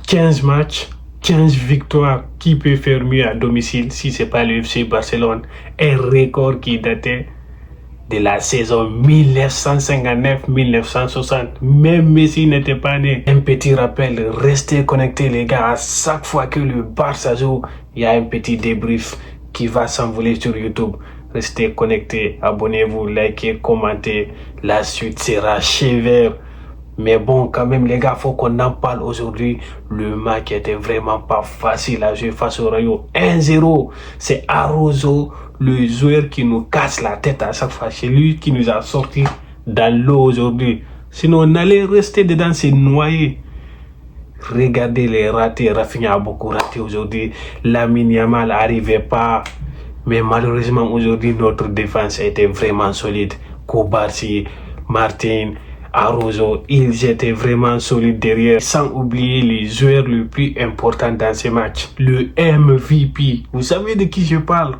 15 matchs, 15 victoires. Qui peut faire mieux à domicile si ce n'est pas le FC Barcelone? Un record qui datait de la saison 1959-1960. Même Messi n'était pas né. Un petit rappel, restez connectés les gars. À chaque fois que le Barça joue, il y a un petit débrief qui va s'envoler sur YouTube. Restez connectés, abonnez-vous, likez, commentez. La suite sera sévère. Mais bon, quand même, les gars, faut qu'on en parle aujourd'hui. Le match était vraiment pas facile à jouer face au Rayo. 1-0. C'est Araujo, le joueur qui nous casse la tête à chaque fois. C'est lui qui nous a sorti dans l'eau aujourd'hui. Sinon, on allait rester dedans, c'est noyé. Regardez les ratés. Rafinha a beaucoup raté aujourd'hui. Lamine Yamal n'arrivait pas. Mais malheureusement, aujourd'hui, notre défense était vraiment solide. Kobarsi, Martin, Araujo, ils étaient vraiment solides derrière, sans oublier les joueurs les plus importants dans ces matchs. Le MVP, vous savez de qui je parle?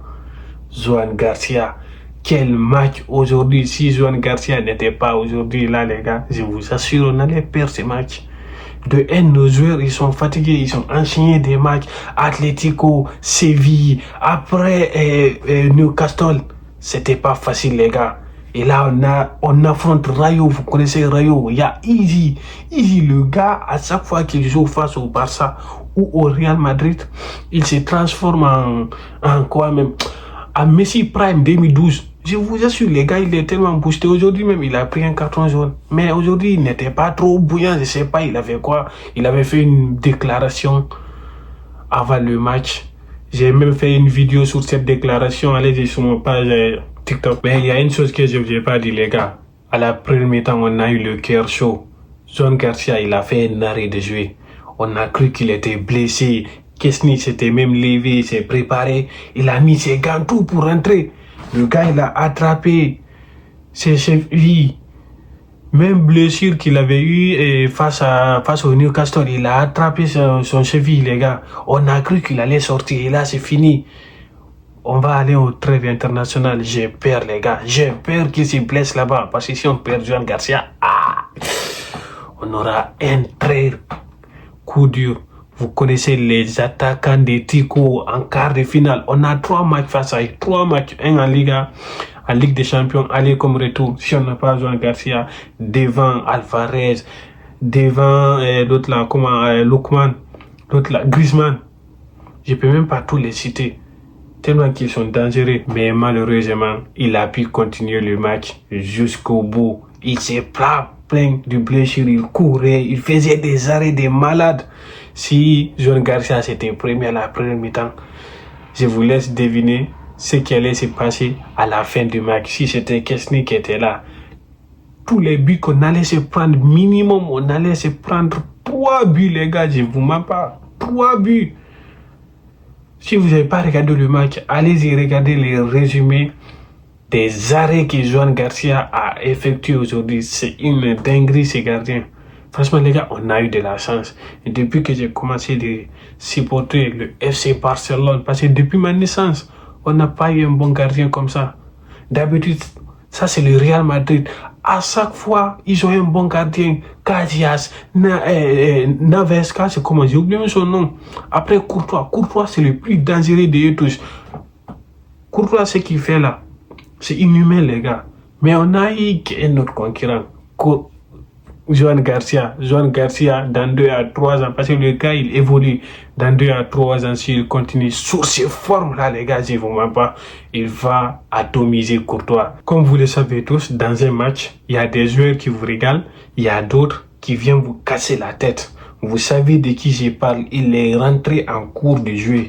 Joan Garcia. Quel match aujourd'hui! Si Joan Garcia n'était pas aujourd'hui là, les gars, je vous assure, on allait perdre ce match. De un, nos joueurs, ils sont fatigués, ils sont enchaînés des matchs. Atlético, Séville, après Newcastle. C'était pas facile, les gars. Et là, on affronte Rayo. Vous connaissez Rayo. Il y a Easy. Easy, le gars, à chaque fois qu'il joue face au Barça ou au Real Madrid, il se transforme en quoi même? À Messi Prime 2012. Je vous assure, les gars, il est tellement boosté. Aujourd'hui même, il a pris un carton jaune. Mais aujourd'hui, il n'était pas trop bouillant. Je sais pas, il avait quoi? Il avait fait une déclaration avant le match. J'ai même fait une vidéo sur cette déclaration. Allez sur mon page TikTok. Mais il y a une chose que je ne vous ai pas dit, les gars. À la première mi-temps, on a eu le cœur chaud. Joan Garcia, il a fait un arrêt de jouer. On a cru qu'il était blessé. Kesni s'était même levé, il s'est préparé. Il a mis ses gants tout pour rentrer. Le gars, il a attrapé ses chevilles. Même blessure qu'il avait eu face au Newcastle, il a attrapé son cheville, les gars. On a cru qu'il allait sortir. Et là, c'est fini. On va aller au trêve international. J'ai peur, les gars. J'ai peur qu'il se blesse là-bas. Parce que si on perd Joan Garcia, on aura un très coup dur. Vous connaissez les attaquants de Tico en quart de finale. On a 3 matchs face à eux. 3 matchs. Un en Liga, en Ligue des Champions, aller comme retour. Si on n'a pas Joan Garcia, devant Alvarez, devant l'autre là, Lookman, l'autre là, Griezmann. Je peux même pas tous les citer. Tellement qu'ils sont dangereux. Mais malheureusement, il a pu continuer le match jusqu'au bout. Il s'est plein de blessures. Il courait, il faisait des arrêts de malades. Si Joan Garcia c'était premier à la première mi-temps, je vous laisse deviner ce qui allait se passer à la fin du match. Si c'était Kesni qui était là, tous les buts qu'on allait se prendre, minimum, on allait se prendre 3 buts, les gars, je vous mens pas. 3 buts. Si vous n'avez pas regardé le match, allez-y regarder les résumés des arrêts que Joan Garcia a effectués aujourd'hui. C'est une dinguerie, ces gardiens. Franchement, les gars, on a eu de la chance. Et depuis que j'ai commencé de supporter le FC Barcelone, parce que depuis ma naissance, on n'a pas eu un bon gardien comme ça. D'habitude, ça c'est le Real Madrid. À chaque fois, ils ont un bon gardien. Casillas, Naves, c'est comment? J'ai oublié son nom. Après Courtois. Courtois, c'est le plus dangereux de eux tous. Courtois, ce qu'il fait là, c'est inhumain, les gars. Mais on a eu un autre concurrent. Joan Garcia, dans 2 à 3 ans, parce que le gars, il évolue dans 2 à 3 ans, s'il continue sur ces formes-là, les gars, je ne vous mens pas, il va atomiser Courtois. Comme vous le savez tous, dans un match, il y a des joueurs qui vous régalent, il y a d'autres qui viennent vous casser la tête. Vous savez de qui je parle, il est rentré en cours de jeu.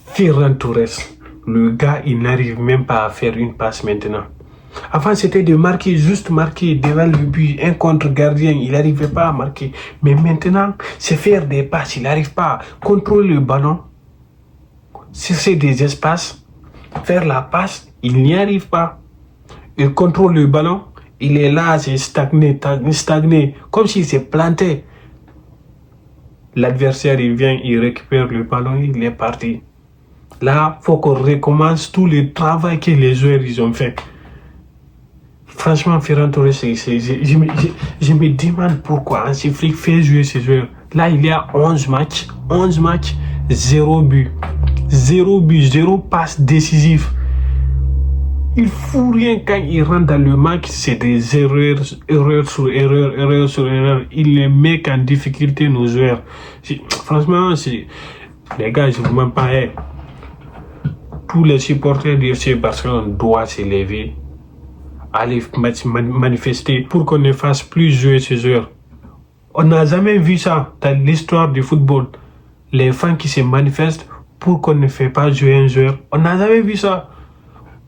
Ferran Torres, le gars, il n'arrive même pas à faire une passe maintenant. Avant, c'était de marquer, juste marquer devant le but, un contre-gardien, il n'arrivait pas à marquer. Mais maintenant, c'est faire des passes, il n'arrive pas à contrôler le ballon, chercher des espaces, faire la passe, il n'y arrive pas. Il contrôle le ballon, il est là, c'est stagné, comme s'il s'est planté. L'adversaire, il vient, il récupère le ballon, il est parti. Là, il faut qu'on recommence tout le travail que les joueurs ils ont fait. Franchement, Ferran Torres, je me demande pourquoi Hansi Flick fait jouer ces joueurs. Là, il y a 11 matchs, 0 but. 0 but, 0 passe décisif. Il fout rien quand il rentre dans le match, c'est des erreurs sur erreurs. Il les met en difficulté, nos joueurs. Franchement, les gars, je ne vous mens pas. Tous les supporters du FC Barcelone doivent se lever, aller manifester pour qu'on ne fasse plus jouer ces joueurs. On n'a jamais vu ça dans l'histoire du football. Les fans qui se manifestent pour qu'on ne fait pas jouer un joueur. On n'a jamais vu ça.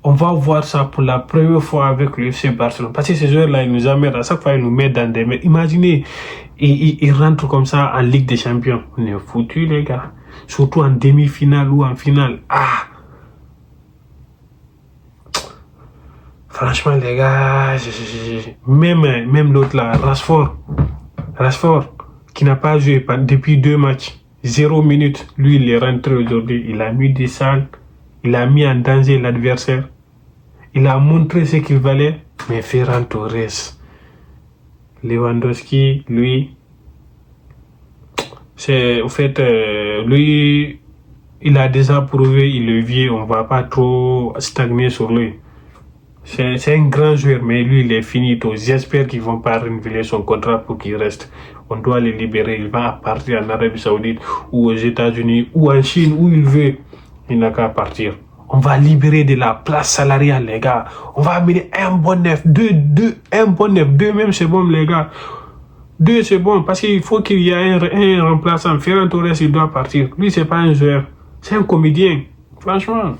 On va voir ça pour la première fois avec le FC Barcelone. Parce que ces joueurs-là, ils nous amènent, à chaque fois, ils nous mettent dans des... Imaginez, ils rentrent comme ça en Ligue des Champions. On est foutus, les gars. Surtout en demi-finale ou en finale. Franchement, les gars, même l'autre là, Rashford, qui n'a pas joué depuis 2 matchs, 0 minutes. Lui, il est rentré aujourd'hui. Il a mis des salles. Il a mis en danger l'adversaire. Il a montré ce qu'il valait. Mais Ferran Torres, Lewandowski, lui, c'est au fait, lui, il a déjà prouvé, il est vieux, on ne va pas trop stagner sur lui. C'est un grand joueur, mais lui, il est finito. J'espère qu'ils ne vont pas renouveler son contrat pour qu'il reste. On doit le libérer. Il va partir en Arabie Saoudite ou aux États-Unis ou en Chine, où il veut. Il n'a qu'à partir. On va libérer de la place salariale, les gars. On va amener un bon neuf, un bon neuf, 2 même, c'est bon, les gars. 2, c'est bon, parce qu'il faut qu'il y ait un remplaçant. Ferran Torres, il doit partir. Lui, c'est pas un joueur. C'est un comédien. Franchement.